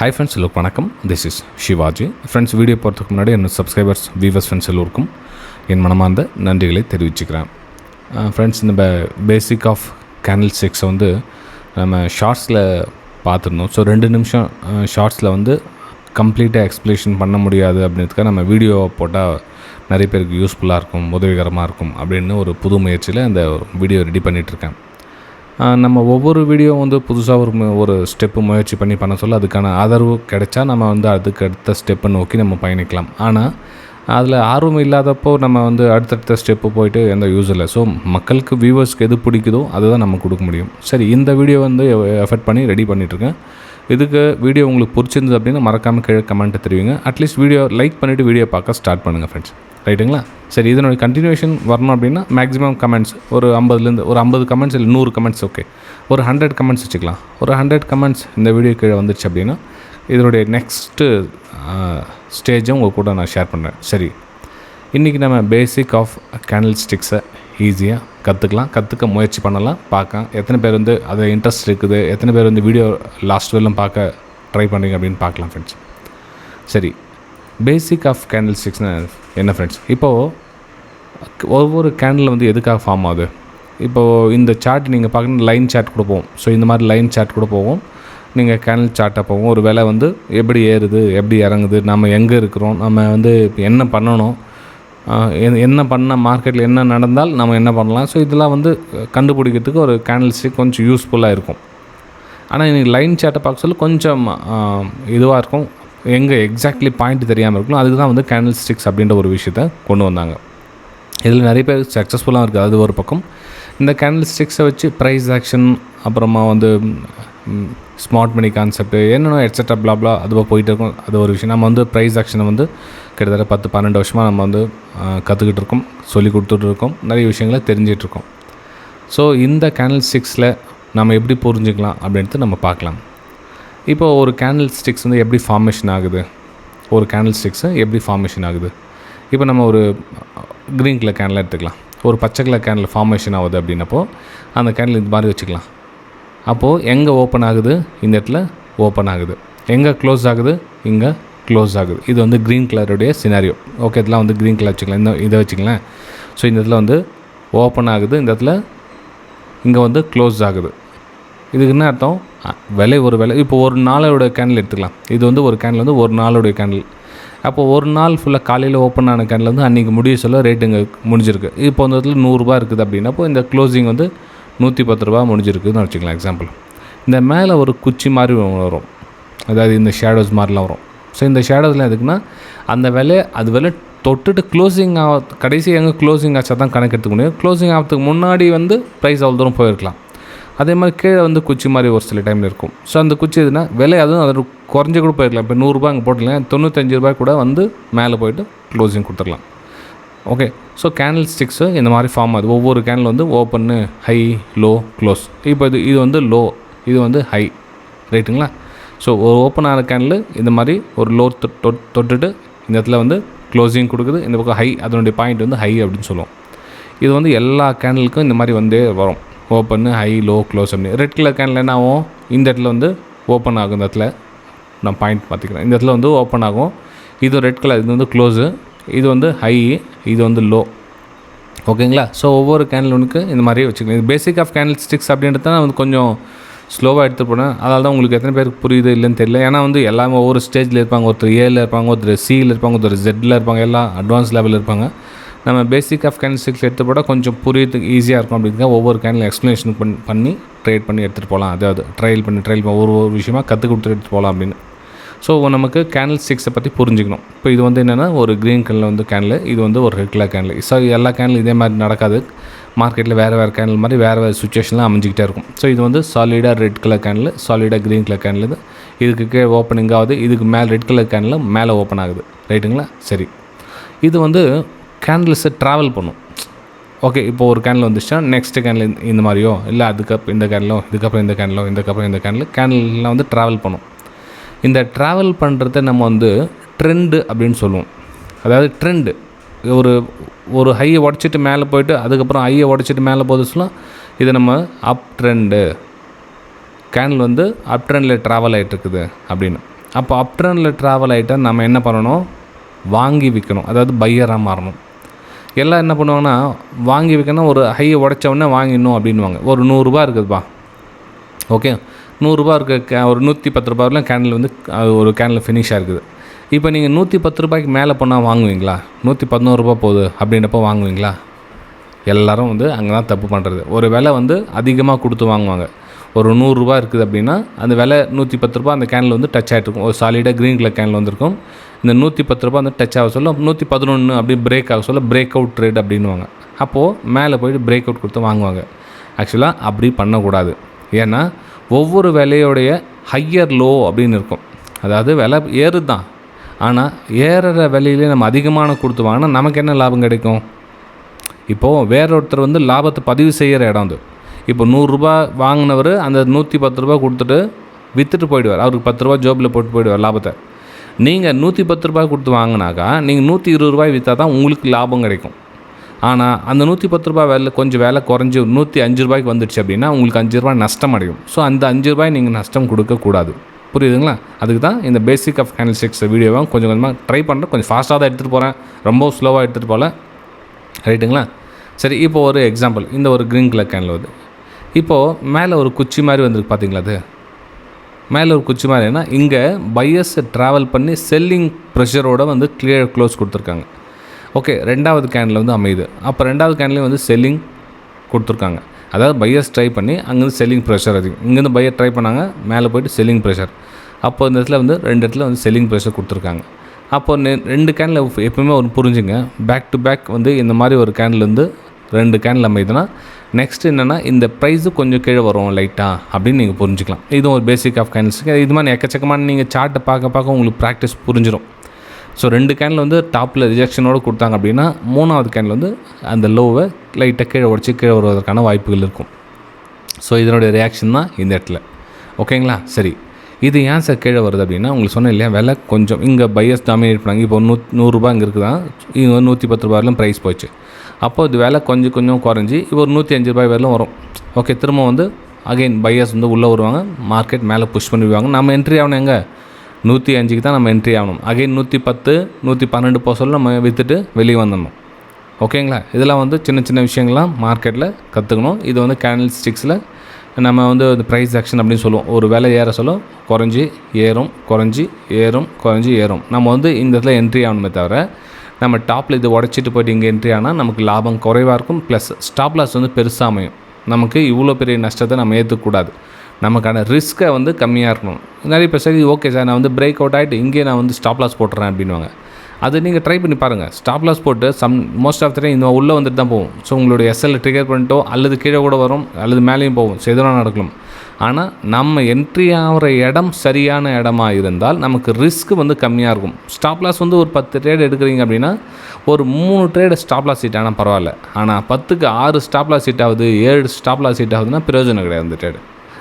High friends, எல்லோருக்கும் வணக்கம். This is Sivaji. Friends, video போகிறதுக்கு முன்னாடி என்னோட சப்ஸ்கிரைபர்ஸ், வியூவர்ஸ், ஃப்ரெண்ட்ஸ் எல்லோருக்கும் என் மனமார்ந்த நன்றிகளை தெரிவிச்சுக்கிறேன். ஃப்ரெண்ட்ஸ், இந்த பேசிக் ஆஃப் கேண்டில் ஸ்டிக்ஸை வந்து நம்ம ஷார்ட்ஸில் பார்த்துருந்தோம். ஸோ 2 நிமிஷம் ஷார்ட்ஸில் வந்து கம்ப்ளீட்டாக எக்ஸ்ப்ளனேஷன் பண்ண முடியாது அப்படின்றதுக்காக நம்ம வீடியோ போட்டால் நிறைய பேருக்கு யூஸ்ஃபுல்லாக இருக்கும், உதவிகரமாக இருக்கும் அப்படின்னு ஒரு புது முயற்சியில் அந்த வீடியோ ரெடி பண்ணிகிட்ருக்கேன். நம்ம ஒவ்வொரு வீடியோ வந்து புதுசாக ஒரு ஸ்டெப்பு முயற்சி பண்ண சொல்ல அதுக்கான ஆதரவு கிடைச்சா நம்ம வந்து அதுக்கு அடுத்த ஸ்டெப்பை நோக்கி நம்ம பயணிக்கலாம். ஆனால் அதில் ஆர்வம் இல்லாதப்போ நம்ம வந்து அடுத்தடுத்த ஸ்டெப்பு போயிட்டு எந்த யூஸ் இல்லை. ஸோ மக்களுக்கு, வியூவர்ஸ்க்கு எது பிடிக்குதோ அதுதான் நம்ம கொடுக்க முடியும். சரி, இந்த வீடியோ வந்து எஃபர்ட் பண்ணி ரெடி பண்ணிகிட்ருக்கேன். இதுக்கு வீடியோ உங்களுக்கு பிடிச்சிருந்தது அப்படின்னா மறக்காமல் கீழே கமெண்ட்டை தெரிவிங்க. அட்லீஸ்ட் வீடியோ லைக் பண்ணிவிட்டு வீடியோ பார்க்க ஸ்டார்ட் பண்ணுங்கள் ஃப்ரெண்ட்ஸ். ரைட்டுங்களா? சரி, இதனுடைய கண்டினியூஷன் வரணும் அப்படின்னா மேக்ஸிமம் கமெண்ட்ஸ் ஒரு 50 கமெண்ட்ஸ் இல்லை 100 கமெண்ட்ஸ், ஓகே, ஒரு 100 கமெண்ட்ஸ் வச்சுக்கலாம். ஒரு 100 கமெண்ட்ஸ் இந்த வீடியோ கீழே வந்துடுச்சு அப்படின்னா இதனுடைய நெக்ஸ்ட்டு ஸ்டேஜும் உங்கள் கூட நான் ஷேர் பண்ணுறேன். சரி, இன்றைக்கி நம்ம பேசிக் ஆஃப் கேண்டில் ஸ்டிக்ஸை ஈஸியாக கற்றுக்க முயற்சி பண்ணலாம். பார்க்கலாம் எத்தனை பேர் வந்து அது இன்ட்ரெஸ்ட் இருக்குது, எத்தனை பேர் வந்து வீடியோ லாஸ்ட் வரலும் பார்க்க ட்ரை பண்ணுறீங்க அப்படின்னு பார்க்கலாம் ஃப்ரெண்ட்ஸ். சரி, பேசிக் ஆஃப் கேண்டில் ஸ்டிக்ஸ்னு என்ன ஃப்ரெண்ட்ஸ்? இப்போது ஒவ்வொரு கேண்டில் வந்து எதுக்காக ஃபார்ம் ஆகுது? இப்போது இந்த சார்ட் நீங்கள் பார்க்கணும், லைன் சார்ட் கூட போகும். ஸோ இந்த மாதிரி லைன் சார்ட் கூட போகும், நீங்கள் கேண்டில் சார்ட்டாக போகும். ஒரு வேளை வந்து எப்படி ஏறுது, எப்படி இறங்குது, நம்ம எங்கே இருக்கிறோம், நம்ம வந்து என்ன பண்ணணும், என்ன பண்ணால் மார்க்கெட்டில் என்ன நடந்தால் நம்ம என்ன பண்ணலாம். ஸோ இதெல்லாம் வந்து கண்டுபிடிக்கிறதுக்கு ஒரு கேண்டில் ஸ்டிக் கொஞ்சம் யூஸ்ஃபுல்லாக இருக்கும். ஆனால் இன்றைக்கி லைன் சார்ட்டை பார்க்க சொல்ல கொஞ்சம் இதுவாக இருக்கும், எங்கே எக்ஸாக்ட்லி பாயிண்ட் தெரியாமல் இருக்கும். அதுக்கு தான் வந்து கேண்டில் ஸ்டிக்ஸ் அப்படின்ற ஒரு விஷயத்தை கொண்டு வந்தாங்க. இதில் நிறைய பேர் சக்ஸஸ்ஃபுல்லாக இருக்குது. அது ஒரு பக்கம். இந்த கேண்டில் ஸ்டிக்ஸை வச்சு ப்ரைஸ் ஆக்ஷன், அப்புறமா வந்து ஸ்மார்ட் மணி கான்செப்ட், என்னென்ன எட்ஸெட்ரா பிளாப்லா அதுவாக போயிட்டு இருக்கும். அது ஒரு விஷயம். நம்ம வந்து ப்ரைஸ் ஆக்ஷனை வந்து கிட்டத்தட்ட 10-12 வருஷமாக நம்ம வந்து கற்றுக்கிட்டு இருக்கோம், சொல்லி கொடுத்துட்டு இருக்கோம், நிறைய விஷயங்களை தெரிஞ்சிட்ருக்கோம். ஸோ இந்த கேண்டில் ஸ்டிக்ஸில் நம்ம எப்படி புரிஞ்சுக்கலாம் அப்படின்ட்டு நம்ம பார்க்கலாம். இப்போ ஒரு கேண்டில் ஸ்டிக்ஸ் வந்து எப்படி ஃபார்மேஷன் ஆகுது, இப்போ நம்ம ஒரு க்ரீன் கலர் கேண்டில் எடுத்துக்கலாம், ஒரு பச்சை கலர் கேண்டில் ஃபார்மேஷன் ஆகுது அப்படின்னப்போ அந்த கேண்டில் இந்த மாதிரி வச்சுக்கலாம். அப்போது எங்கே ஓப்பன் ஆகுது, இந்த இடத்துல ஓப்பன் ஆகுது. எங்கே க்ளோஸ் ஆகுது, இங்கே க்ளோஸ் ஆகுது. இது வந்து க்ரீன் கலருடைய சினாரியோ. ஓகே, இதெல்லாம் வந்து க்ரீன் கலர் வச்சுக்கலாம், இதை வச்சுக்கலாம். ஸோ இந்த இடத்துல வந்து ஓப்பன் ஆகுது, இந்த இடத்துல இங்கே வந்து க்ளோஸ் ஆகுது. இதுக்கு என்ன அர்த்தம்? ஒரு விலை இப்போ ஒரு நாளோட கேண்டில் எடுத்துக்கலாம். இது வந்து ஒரு கேண்டில் வந்து ஒரு நாளுடைய கேண்டில். அப்போது ஒரு நாள் ஃபுல்லாக காலையில் ஓப்பன் ஆன கேண்டில் வந்து அன்றைக்கி முடிய சொல்ல ரேட்டு இங்கே முடிஞ்சிருக்கு. இப்போ அந்த இடத்துல 100 ரூபா இருக்குது அப்படின்னப்போ இந்த க்ளோசிங் வந்து 110 ரூபா முடிஞ்சிருக்குதுன்னு வச்சுக்கலாம் எக்ஸாம்பிள். இந்த மேலே ஒரு குச்சி மாதிரி வரும், அதாவது இந்த ஷேடோஸ் மாதிரிலாம் வரும். ஸோ இந்த ஷேடோஸ்லாம் எதுக்குன்னா அந்த விலை தொட்டுட்டு க்ளோசிங் கடைசி எங்கே க்ளோசிங் ஆச்சா தான் கணக்கு எடுத்துக்க முடியும். க்ளோசிங் ஆகிறதுக்கு முன்னாடி வந்து ப்ரைஸ் அவ்வளோ தூரம் போயிருக்கலாம். அதே மாதிரி கீழே வந்து குச்சி மாதிரி ஒரு சில டைமில் இருக்கும். ஸோ அந்த குச்சி எதுனா விலை அதுவும் அது குறைஞ்சி கூட போயிருக்கலாம். இப்போ 100 ரூபா அங்கே போட்டுக்கலாம், 95 ரூபாய் கூட வந்து மேலே போய்ட்டு க்ளோசிங் கொடுத்துடலாம். ஓகே, ஸோ கேண்டில் ஸ்டிக்ஸு இந்த மாதிரி ஃபார்ம் ஆகுது. ஒவ்வொரு கேண்டில் வந்து ஓப்பன்னு, ஹை, லோ, க்ளோஸ். இப்போ இது வந்து லோ, இது வந்து ஹை, ரைட்டுங்களா? ஸோ ஒரு ஓப்பன் ஆன கேண்டில் இந்த மாதிரி ஒரு லோ தொட்டுட்டு இந்த இடத்துல வந்து க்ளோசிங் கொடுக்குது. இந்த பக்கம் ஹை, அதனுடைய பாயிண்ட் வந்து ஹை அப்படின்னு சொல்லுவோம். இது வந்து எல்லா கேண்டிலுக்கும் இந்த மாதிரி வந்தே வரும், ஓப்பன்னு, ஹை, லோ, க்ளோஸ் அப்படின்னு. ரெட் கலர் கேண்டில் என்ன ஆகும், இந்த இடத்துல வந்து ஓப்பன் ஆகும். இந்த இடத்துல நான் பாயிண்ட் பார்த்துக்கிறேன், இந்த இடத்துல வந்து ஓப்பன் ஆகும். இது ரெட் கலர், இது வந்து க்ளோஸு, இது வந்து ஹை, இது வந்து லோ. ஓகேங்களா? ஸோ ஒவ்வொரு கேண்டிலுக்கு இந்த மாதிரி வச்சுக்கலாம். இது பேசிக் ஆஃப் கேண்டில் ஸ்டிக்ஸ் அப்படின்றது தான் வந்து கொஞ்சம் ஸ்லோவாக எடுத்துகிட்டு போனேன். அதனால தான் உங்களுக்கு எத்தனை பேருக்கு புரியுது இல்லைன்னு தெரியல. ஏன்னா வந்து எல்லாமே ஒவ்வொரு ஸ்டேஜில் இருப்பாங்க. ஒருத்தர் ஏல இருப்பாங்க, ஒருத்தர் சியில் இருப்பாங்க, ஒருத்தர் ஜெட்டில் இருப்பாங்க, எல்லாம் அட்வான்ஸ் லெவலில் இருப்பாங்க. நம்ம பேசிக் ஆஃப் கேண்டில் ஸ்டிக்ஸ் எடுத்து போட்டால் கொஞ்சம் புரியறதுக்கு ஈஸியாக இருக்கும். அப்படிங்கிறத ஒவ்வொரு கேண்டில் எக்ஸ்ப்ளனேஷன் பண்ணி ட்ரேட் பண்ணி எடுத்துகிட்டு போகலாம். அதாவது ட்ரையல் பண்ணி ஒரு விஷயமாக கற்றுக் கொடுத்து எடுத்துகிட்டு போகலாம் அப்படின்னு. ஸோ நமக்கு கேண்டில் ஸ்டிக்ஸை பற்றி புரிஞ்சுக்கணும். இப்போ இது வந்து என்னென்னா ஒரு க்ரீன் கலரில் வந்து கேண்டில், இது வந்து ஒரு ரெட் கலர் கேண்டில். ஸோ எல்லா கேண்டில் இதே மாதிரி நடக்காது. மார்க்கெட்டில் வேறு கேண்டில் மாதிரி வேறு சுச்சுவேஷன்லாம் அமைஞ்சிக்கிட்டே இருக்கும். ஸோ இது வந்து சாலிடாக ரெட் கலர் கேண்டில், சாலிடாக க்ரீன் கலர் கேண்டில். இது இதுக்கு கீழே ஓப்பனிங் ஆகுது, இதுக்கு மேலே ரெட் கலர் கேண்டில் மேலே ஓப்பன் ஆகுது, ரைட்டுங்களா? சரி, இது வந்து கேண்டில்ஸை ட்ராவல் பண்ணும். ஓகே, இப்போ ஒரு கேண்டில் வந்துச்சுன்னா நெக்ஸ்ட்டு கேண்டில் இந்த மாதிரியோ, இல்லை அதுக்கப்புறம் இந்த கேண்டிலோ, இதுக்கப்புறம் இந்த கேண்டிலோ, இதுக்கப்புறம் இந்த கேண்டில்லாம் வந்து ட்ராவல் பண்ணும். இந்த ட்ராவல் பண்ணுறத நம்ம வந்து ட்ரெண்டு அப்படின்னு சொல்லுவோம். அதாவது ட்ரெண்டு ஒரு ஹையை உடச்சிட்டு மேலே போய்ட்டு அதுக்கப்புறம் ஹையை உடச்சிட்டு மேலே போகுது சொல்லலாம். இதை நம்ம அப் ட்ரெண்டு, கேண்டில் வந்து அப் ட்ரெண்டில் ட்ராவல் ஆகிட்டுருக்குது அப்படின்னு. அப்போ அப் ட்ரெண்டில் ட்ராவல் ஆகிட்டால் நம்ம என்ன பண்ணணும், வாங்கி விற்கணும், அதாவது பையராக மாறணும். எல்லாம் என்ன பண்ணுவாங்கன்னா, வாங்கி விற்கணும், ஒரு ஹையை உடச்ச வாங்கிடணும் அப்படின்வாங்க. ஒரு 100 ரூபா இருக்குதுப்பா, ஓகே, 100 ரூபா இருக்க ஒரு 110 ரூபாயில் கேண்டில் வந்து ஒரு கேண்டில் ஃபினிஷாக இருக்குது. இப்போ நீங்கள் 110 ரூபாய்க்கு மேலே போனால் வாங்குவீங்களா? 111 ரூபா போகுது அப்படின்றப்போ வாங்குவீங்களா? எல்லோரும் வந்து அங்கே தான் தப்பு பண்ணுறது. ஒரு விலை வந்து அதிகமாக கொடுத்து வாங்குவாங்க. ஒரு 100 ரூபா இருக்குது அப்படின்னா அந்த விலை 110 ரூபா அந்த கேனில் வந்து டச் ஆகிட்டு இருக்கும். ஒரு சாலிடாக க்ரீன் கலர் கேனில் வந்திருக்கும். இந்த 110 ரூபா வந்து டச் ஆக சொல்ல 111 அப்படி பிரேக் ஆக சொல்ல பிரேக் அவுட் ட்ரேட் அப்படின்வாங்க. அப்போது மேலே போய்ட்டு பிரேக் அவுட் கொடுத்து வாங்குவாங்க. ஆக்சுவலாக அப்படி பண்ணக்கூடாது. ஏன்னா ஒவ்வொரு விலையோடைய ஹையர் லோ அப்படின்னு இருக்கும். அதாவது விலை ஏறுது தான், ஆனால் ஏறுற விலையிலே நம்ம அதிகமான கொடுத்து வாங்கினா நமக்கு என்ன லாபம் கிடைக்கும்? இப்போது வேற ஒருத்தர் வந்து லாபத்தை பதிவு செய்கிற இடம் அது. இப்போ 100 ரூபா வாங்கினவர் அந்த 110 ரூபா கொடுத்துட்டு விற்றுட்டு போயிடுவார். அவருக்கு 10 ரூபா ஜோபில் போட்டு போயிடுவார் லாபத்தை. நீங்கள் 110 ரூபாய் கொடுத்து வாங்கினாக்கா நீங்கள் 120 ரூபாய் விற்றா தான் உங்களுக்கு லாபம் கிடைக்கும். ஆனால் அந்த 110 ரூபாய் வேலை கொஞ்சம் வேலை குறைஞ்சி 105 ரூபாய்க்கு வந்துடுச்சு அப்படின்னா உங்களுக்கு 5 ரூபாய் நஷ்டம் அடையும். ஸோ அந்த 5 ரூபாய் நீங்கள் நஷ்டம் கொடுக்கக்கூடாது. புரியுதுங்களா? அதுக்கு தான் இந்த பேசிக் ஆஃப் கேண்டில்ஸ்டிக்ஸ் வீடியோவை கொஞ்சம் கொஞ்சமாக ட்ரை பண்ணுறேன். கொஞ்சம் ஃபாஸ்ட்டாக தான் எடுத்துகிட்டு போகிறேன், ரொம்ப ஸ்லோவாக எடுத்துகிட்டு போகல. ரைட்டுங்களா? சரி, இப்போ ஒரு எக்ஸாம்பிள். இந்த ஒரு க்ரீன் கலர் கேனில் வருது. இப்போது மேலே ஒரு குச்சி மாதிரி வந்துருக்கு, பார்த்தீங்களா? அது மேலே ஒரு குச்சி மாதிரினா இங்கே பையர்ஸ் ட்ராவல் பண்ணி செல்லிங் ப்ரெஷரோடு வந்து கிளியர் க்ளோஸ் கொடுத்துருக்காங்க. ஓகே, ரெண்டாவது கேனில் வந்து அமையுது. அப்போ ரெண்டாவது கேன்லேயும் வந்து செல்லிங் கொடுத்துருக்காங்க. அதாவது பையர்ஸ் ட்ரை பண்ணி அங்கேருந்து செல்லிங் ப்ரெஷர் அதிகம். இங்கேருந்து பையர் ட்ரை பண்ணாங்க, மேலே போய்ட்டு செல்லிங் ப்ரெஷர். அப்போ இந்த இடத்துல வந்து 2 இடத்துல வந்து செல்லிங் ப்ரெஷர் கொடுத்துருக்காங்க. அப்போ 2 கேனில் எப்போயுமே ஒரு புரிஞ்சுங்க, பேக் டு பேக் வந்து இந்த மாதிரி ஒரு கேன்லேருந்து 2 கேனில் அமையுதுன்னா நெக்ஸ்ட் என்னென்னா இந்த ப்ரைஸு கொஞ்சம் கீழே வரும் லைட்டாக அப்படின்னு நீங்கள் புரிஞ்சுக்கலாம். இதுவும் ஒரு பேசிக் ஆஃப் கேண்டில்ஸ். இது மாதிரி எக்கச்சக்கமான நீங்கள் சார்ட்டை பார்க்க உங்களுக்கு ப்ராக்டிஸ் புரிஞ்சிடும். ஸோ 2 கேனில் வந்து டாப்பில் ரிஜெக்ஷனோடு கொடுத்தாங்க அப்படின்னா 3ஆவது கேனில் வந்து அந்த லோவை லைட்டாக கீழே உடச்சி கீழே வருவதற்கான வாய்ப்புகள் இருக்கும். ஸோ இதனுடைய ரியாக்ஷன் தான் இந்த இடத்துல. ஓகேங்களா? சரி, இது ஏன் சார் கீழே வருது அப்படின்னா உங்களுக்கு சொன்னேன் இல்லையா, விலை கொஞ்சம் இங்கே பையர்ஸ் டாமினேட் பண்ணாங்க. இப்போ 100 ரூபா இங்கே இருக்குதான், இங்கே 110 ரூபாயிலும் ப்ரைஸ் போச்சு. அப்போது இது விலை கொஞ்சம் குறைஞ்சி இப்போ ஒரு 105 ரூபாய் வரலும் வரும். ஓகே, திரும்ப வந்து அகைன் பையர்ஸ் வந்து உள்ளே வருவாங்க, மார்க்கெட் மேலே புஷ் பண்ணிடுவாங்க. நம்ம என்ட்ரி ஆகணும் எங்கே? 105க்கு தான் நம்ம என்ட்ரி ஆகணும். அகைன் 110 112 போக சொல்ல நம்ம விற்றுட்டு வெளியே வந்துடணும். ஓகேங்களா? இதெல்லாம் வந்து சின்ன சின்ன விஷயங்கள்லாம் மார்க்கெட்டில் கற்றுக்கணும். இது வந்து கேண்டில் ஸ்டிக்ஸில் நம்ம வந்து ப்ரைஸ் ஆக்ஷன் அப்படின்னு சொல்லுவோம். ஒரு விலை ஏற சொல்ல குறைஞ்சி ஏறும், குறைஞ்சி ஏறும், குறைஞ்சி ஏறும். நம்ம வந்து இந்த இடத்துல என்ட்ரி ஆகணுமே தவிர நம்ம டாப்பில் இது உடச்சிட்டு போய்ட்டு இங்கே என்ட்ரி ஆனால் நமக்கு லாபம் குறைவாக இருக்கும். ப்ளஸ் ஸ்டாப் லாஸ் வந்து பெருசாக அமையும். நமக்கு இவ்வளோ பெரிய நஷ்டத்தை நம்ம ஏற்றுக்கூடாது. நமக்கான ரிஸ்க்கை வந்து கம்மியாக இருக்கணும். நிறைய பேர் சரி ஓகே சார், நான் வந்து பிரேக் அவுட் ஆகிட்டு இங்கே நான் வந்து ஸ்டாப் லாஸ் போட்டுறேன் அப்படின்வாங்க. அது நீங்கள் ட்ரை பண்ணி பாருங்கள். ஸ்டாப் லாஸ் போட்டு மோஸ்ட் ஆஃப் த டைம் இந்த உள்ளே வந்துட்டு தான் போகும். ஸோ உங்களுடைய எஸ்எல் ட்ரிகர் பண்ணிட்டோ அல்லது கீழே கூட வரும் அல்லது மேலேயும் போகும். ஸோ எதுவும் நடக்கலாம். ஆனால் நம்ம என்ட்ரி ஆகிற இடம் சரியான இடமா இருந்தால் நமக்கு ரிஸ்க் வந்து கம்மியாக இருக்கும். ஸ்டாப் லாஸ் வந்து ஒரு 10 ட்ரேட் எடுக்கிறீங்க அப்படின்னா ஒரு 3 ட்ரேடு ஸ்டாப் லாஸ் ஹிட் ஆனால் பரவாயில்ல. ஆனால் 10க்கு 6 ஸ்டாப் லாஸ் ஹிட் ஆகுது, 7 ஸ்டாப் லாஸ் ஹிட் ஆகுதுன்னா பிரயோஜனம் கிடையாது அந்த ட்ரேடு.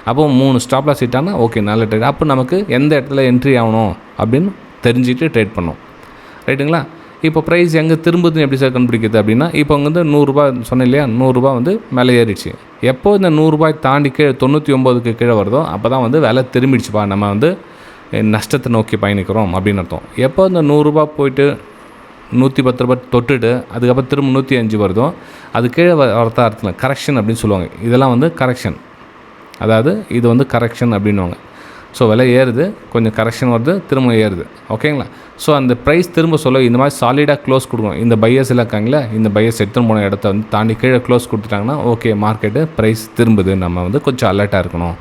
அப்போது 3 ஸ்டாப் லாஸ் ஹிட் ஆனால் ஓகே, நல்ல ட்ரேட். அப்போ நமக்கு எந்த இடத்துல என்ட்ரி ஆகணும் அப்படின்னு தெரிஞ்சுட்டு ட்ரேட் பண்ணோம். ரைட்டுங்களா? இப்போ ப்ரைஸ் எங்கே திரும்புதுன்னு எப்படி சார் கண்டுபிடிக்கிறது அப்படின்னா, இப்போ அங்கே வந்து 100 ரூபா சொன்னேன் இல்லையா, 100 ரூபா வந்து மேலே ஏறிடுச்சு. எப்போ இந்த 100 ரூபாய் தாண்டி கீழே 99க்கு கீழே வருதோ அப்போ தான் வந்து விலை திரும்பிடுச்சுப்பா, நம்ம வந்து நஷ்டத்தை நோக்கி பயணிக்கிறோம் அப்படின்னு அர்த்தம். எப்போ இந்த 100 ரூபா போயிட்டு 110 ரூபா தொட்டுட்டு அதுக்கப்புறம் திரும்ப 105 வருதோ அது கீழே வரத்த அர்த்தம் கரெக்ஷன் அப்படின்னு சொல்லுவாங்க. இதெல்லாம் வந்து கரெக்ஷன், அதாவது இது வந்து கரெக்ஷன் அப்படின்வாங்க. ஸோ விலை ஏறுது, கொஞ்சம் கரெக்ஷன் வருது, திரும்ப ஏறுது. ஓகேங்களா? ஸோ அந்த ப்ரைஸ் திரும்ப சொல்ல இந்த மாதிரி சாலிடாக க்ளோஸ் கொடுக்கணும். இந்த பையர்ஸ் இருக்காங்களே, இந்த பையர்ஸ் எடுத்துன்னு போன இடத்த வந்து தாண்டி கீழே க்ளோஸ் கொடுத்துட்டாங்கன்னா ஓகே, மார்க்கெட்டு ப்ரைஸ் திரும்புது, நம்ம வந்து கொஞ்சம் அலர்ட்டாக இருக்கணும்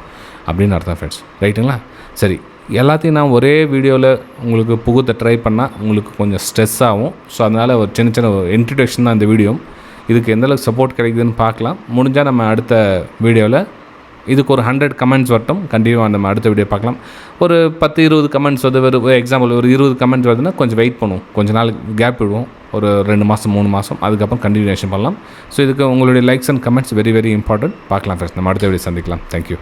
அப்படின்னு அர்த்தம் ஃப்ரெண்ட்ஸ். ரைட்டுங்களா? சரி, எல்லாத்தையும் நான் ஒரே வீடியோவில் உங்களுக்கு புகுத்த ட்ரை பண்ணால் உங்களுக்கு கொஞ்சம் ஸ்ட்ரெஸ் ஆகும். ஸோ அதனால் ஒரு சின்ன இன்ட்ரடக்ஷன் தான் இந்த வீடியோ. இதுக்கு எந்தளவுக்கு சப்போர்ட் கிடைக்குதுன்னு பார்க்கலாம். முடிஞ்சால் நம்ம அடுத்த வீடியோவில் இதுக்கு ஒரு 100 கமெண்ட்ஸ் வரட்டும், கண்டிப்பாக நம்ம அடுத்த வீடியோ பார்க்கலாம். ஒரு 10-20 கமெண்ட்ஸ் வந்து ஒரு எக்ஸாம்பிள் ஒரு 20 கமெண்ட்ஸ் வருதுன்னா கொஞ்சம் வெயிட் பண்ணுவோம், கொஞ்சம் நாள் கேப் விடுவோம், ஒரு 2 மாதம் 3 மாதம், அதுக்கப்புறம் கண்டினியூஷன் பண்ணலாம். ஸோ இதுக்கு உங்களுடைய likes and comments very very important. பார்க்கலாம் ஃப்ரெண்ட்ஸ், நம்ம அடுத்த வீடியோ சந்திக்கலாம். தேங்க்யூ.